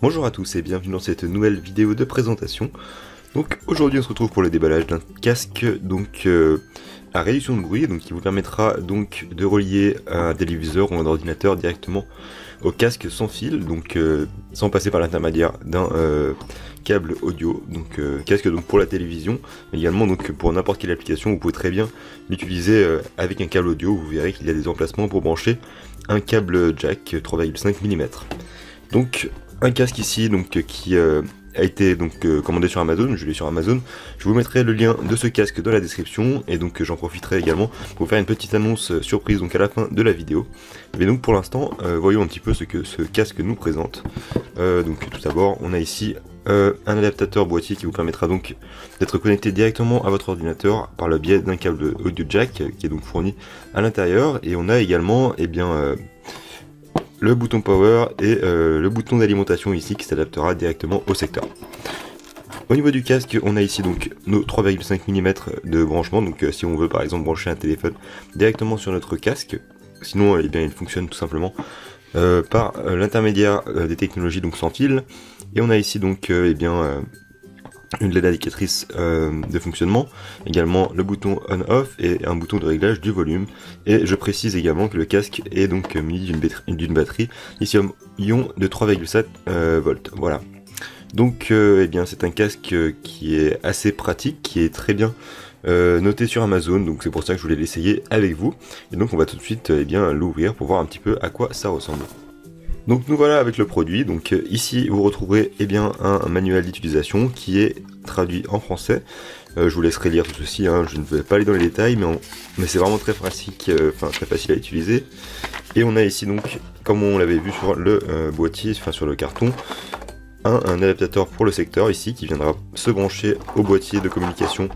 Bonjour à tous et bienvenue dans cette nouvelle vidéo de présentation. Donc aujourd'hui on se retrouve pour le déballage d'un casque à réduction de bruit, donc qui vous permettra donc de relier un téléviseur ou un ordinateur directement au casque sans fil, donc sans passer par l'intermédiaire d'un câble audio, donc casque donc pour la télévision, mais également donc pour n'importe quelle application. Vous pouvez très bien l'utiliser avec un câble audio. Vous verrez qu'il y a des emplacements pour brancher un câble jack 3,5 mm. Donc un casque ici donc qui a été commandé sur Amazon, je l'ai sur Amazon. Je vous mettrai le lien de ce casque dans la description et donc j'en profiterai également pour vous faire une petite annonce surprise donc à la fin de la vidéo. Mais donc pour l'instant, voyons un petit peu ce que ce casque nous présente. Donc tout d'abord, on a ici un adaptateur boîtier qui vous permettra donc d'être connecté directement à votre ordinateur par le biais d'un câble audio jack qui est donc fourni à l'intérieur, et on a également le bouton power et le bouton d'alimentation ici qui s'adaptera directement au secteur. Au niveau du casque, on a ici donc nos 3,5 mm de branchement, donc si on veut par exemple brancher un téléphone directement sur notre casque. Sinon eh bien, il fonctionne tout simplement par l'intermédiaire des technologies donc sans fil. Et on a ici donc une LED indicatrice de fonctionnement, également le bouton on-off et un bouton de réglage du volume. Et je précise également que le casque est donc muni d'une batterie lithium-ion de 3,7 volts. Voilà. Donc eh bien c'est un casque qui est assez pratique, qui est très bien noté sur Amazon, donc c'est pour ça que je voulais l'essayer avec vous. Et donc on va tout de suite l'ouvrir pour voir un petit peu à quoi ça ressemble. Donc nous voilà avec le produit. Donc ici vous retrouverez un manuel d'utilisation qui est traduit en français. Je vous laisserai lire tout ceci, hein. Je ne vais pas aller dans les détails, mais c'est vraiment très pratique, très facile à utiliser. Et on a ici donc, comme on l'avait vu sur le boîtier, sur le carton, un adaptateur pour le secteur ici qui viendra se brancher au boîtier de communication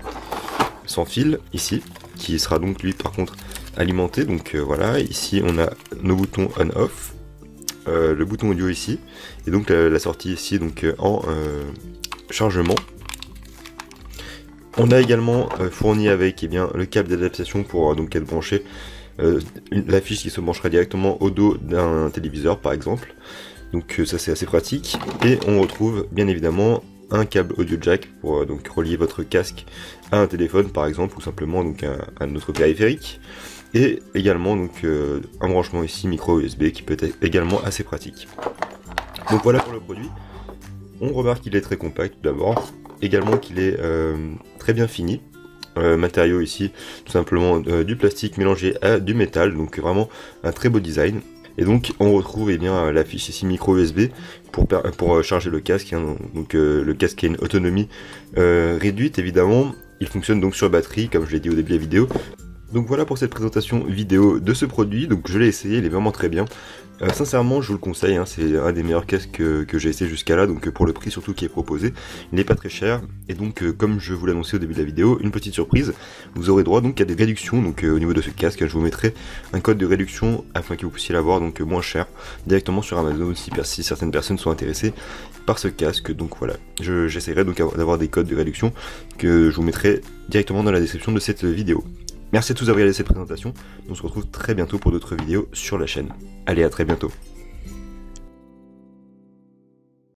sans fil ici, qui sera donc lui par contre alimenté. Donc voilà, ici on a nos boutons on-off. Le bouton audio ici, et donc la sortie ici donc en chargement. On a également fourni avec le câble d'adaptation pour être branché, la fiche qui se branchera directement au dos d'un téléviseur par exemple. Donc ça c'est assez pratique. Et on retrouve bien évidemment un câble audio jack pour relier votre casque à un téléphone par exemple, ou simplement à un autre périphérique. Et également un branchement ici micro USB qui peut être également assez pratique. Donc voilà pour le produit. On remarque qu'il est très compact tout d'abord, également qu'il est très bien fini. Matériau ici tout simplement du plastique mélangé à du métal, donc vraiment un très beau design. Et donc on retrouve la fiche ici micro USB pour charger le casque, hein. Donc le casque a une autonomie réduite évidemment. Il fonctionne donc sur batterie comme je l'ai dit au début de la vidéo. Donc voilà pour cette présentation vidéo de ce produit. Donc je l'ai essayé, il est vraiment très bien. Sincèrement je vous le conseille, hein, c'est un des meilleurs casques que j'ai essayé jusqu'à là, donc pour le prix surtout qui est proposé, il n'est pas très cher. Et donc comme je vous l'ai annoncé au début de la vidéo, une petite surprise, vous aurez droit donc à des réductions au niveau de ce casque. Je vous mettrai un code de réduction afin que vous puissiez l'avoir donc moins cher directement sur Amazon si certaines personnes sont intéressées par ce casque. Donc voilà, j'essaierai donc d'avoir des codes de réduction que je vous mettrai directement dans la description de cette vidéo. Merci à tous d'avoir regardé cette présentation. On se retrouve très bientôt pour d'autres vidéos sur la chaîne. Allez, à très bientôt.